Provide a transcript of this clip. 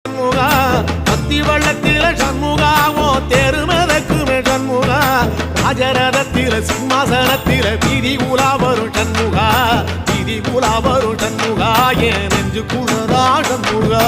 சண்முகா பக்தி வள்ளத்தில சண்முகாவோ தெருமதக்குமே சண்முகா ராஜரதத்தில சிம்மாசனத்தில வீதி உலா வரும் சண்முகா வீதி உலா வரும் சண்முகா என் நெஞ்சு குளரா சண்முகா